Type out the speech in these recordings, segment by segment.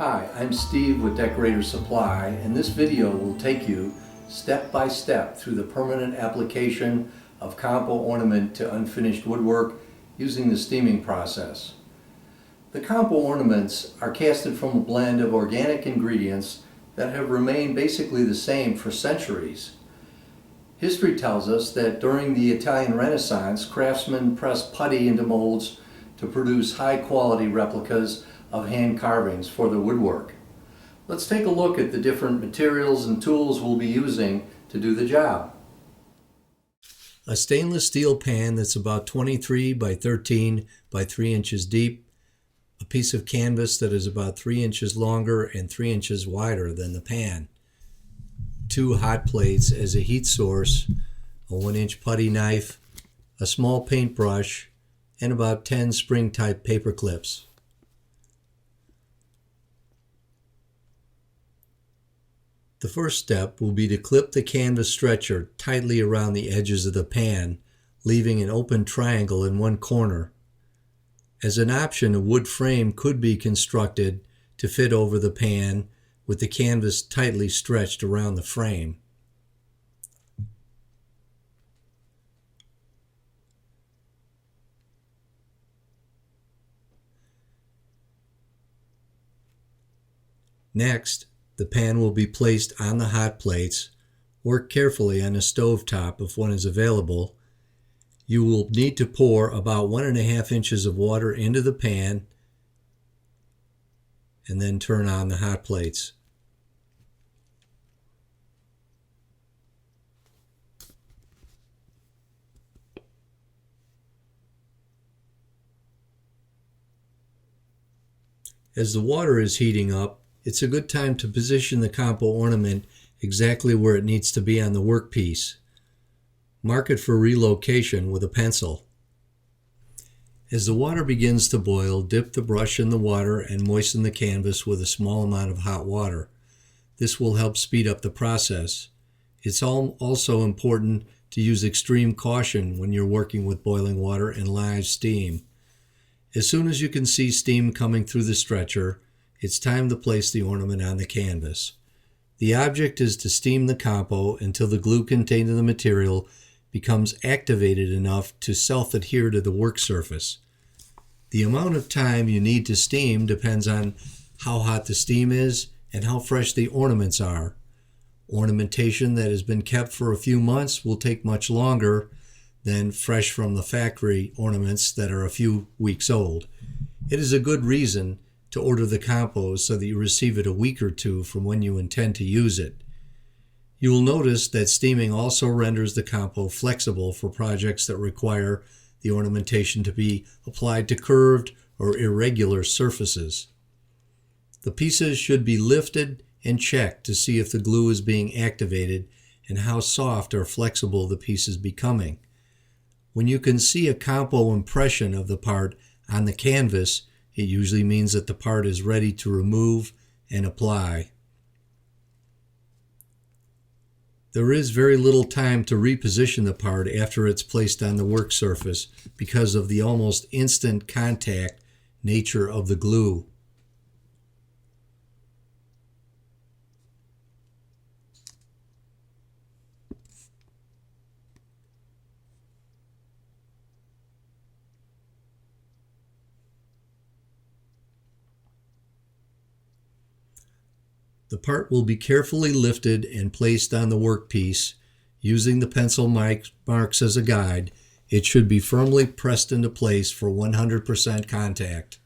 Hi, I'm Steve with Decorator Supply, and this video will take you step by step through the permanent application of Compo ornament to unfinished woodwork using the steaming process. The Compo ornaments are casted from a blend of organic ingredients that have remained basically the same for centuries. History tells us that during the Italian Renaissance, craftsmen pressed putty into molds to produce high-quality replicas of hand carvings for the woodwork. Let's take a look at the different materials and tools we'll be using to do the job. A stainless steel pan that's about 23 by 13 by 3 inches deep, a piece of canvas that is about 3 inches longer and 3 inches wider than the pan, 2 hot plates as a heat source, a 1-inch putty knife, a small paintbrush, and about 10 spring-type paper clips. The first step will be to clip the canvas stretcher tightly around the edges of the pan, leaving an open triangle in one corner. As an option, a wood frame could be constructed to fit over the pan with the canvas tightly stretched around the frame. Next, the pan will be placed on the hot plates. Work carefully on a stove top if one is available. You will need to pour about 1.5 inches of water into the pan and then turn on the hot plates. As the water is heating up, it's a good time to position the Compo ornament exactly where it needs to be on the workpiece. Mark it for relocation with a pencil. As the water begins to boil, dip the brush in the water and moisten the canvas with a small amount of hot water. This will help speed up the process. It's also important to use extreme caution when you're working with boiling water and live steam. As soon as you can see steam coming through the stretcher, it's time to place the ornament on the canvas. The object is to steam the Compo until the glue contained in the material becomes activated enough to self-adhere to the work surface. The amount of time you need to steam depends on how hot the steam is and how fresh the ornaments are. Ornamentation that has been kept for a few months will take much longer than fresh from the factory ornaments that are a few weeks old. It is a good reason to order the Compo so that you receive it a week or two from when you intend to use it. You will notice that steaming also renders the Compo flexible for projects that require the ornamentation to be applied to curved or irregular surfaces. The pieces should be lifted and checked to see if the glue is being activated and how soft or flexible the piece is becoming. When you can see a Compo impression of the part on the canvas, it usually means that the part is ready to remove and apply. There is very little time to reposition the part after it's placed on the work surface because of the almost instant contact nature of the glue. The part will be carefully lifted and placed on the workpiece. Using the pencil marks as a guide, it should be firmly pressed into place for 100% contact.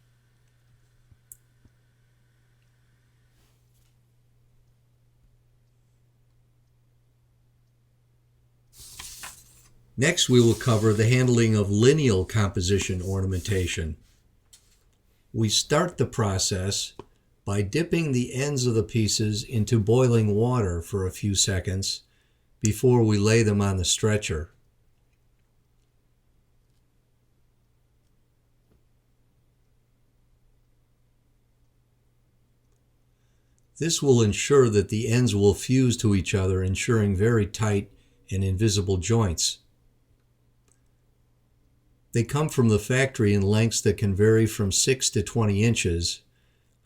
Next, we will cover the handling of lineal composition ornamentation. We start the process by dipping the ends of the pieces into boiling water for a few seconds before we lay them on the stretcher. This will ensure that the ends will fuse to each other, ensuring very tight and invisible joints. They come from the factory in lengths that can vary from 6 to 20 inches.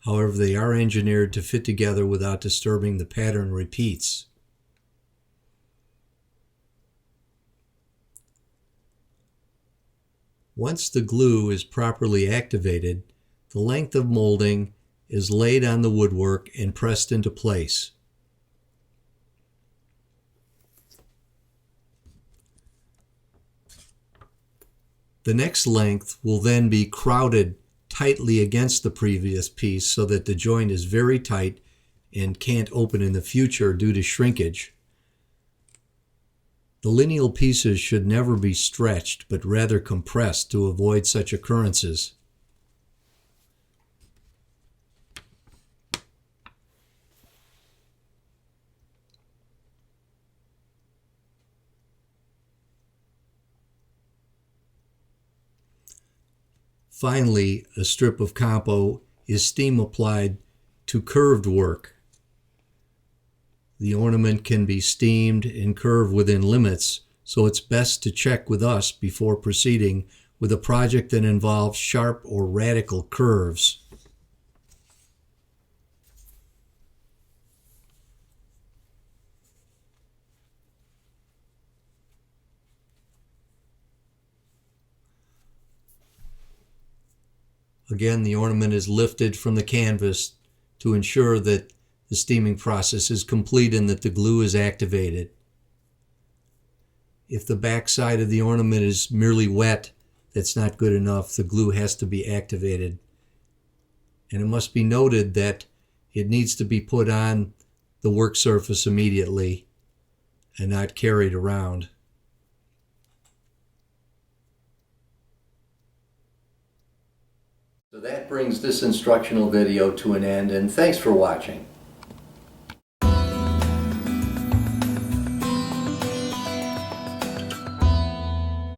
However, they are engineered to fit together without disturbing the pattern repeats. Once the glue is properly activated, the length of molding is laid on the woodwork and pressed into place. The next length will then be crowded tightly against the previous piece so that the joint is very tight and can't open in the future due to shrinkage. The lineal pieces should never be stretched, but rather compressed to avoid such occurrences. Finally, a strip of Compo is steam applied to curved work. The ornament can be steamed and curved within limits, so it's best to check with us before proceeding with a project that involves sharp or radical curves. Again, the ornament is lifted from the canvas to ensure that the steaming process is complete and that the glue is activated. If the back side of the ornament is merely wet, that's not good enough. The glue has to be activated. And it must be noted that it needs to be put on the work surface immediately and not carried around. So that brings this instructional video to an end, and thanks for watching.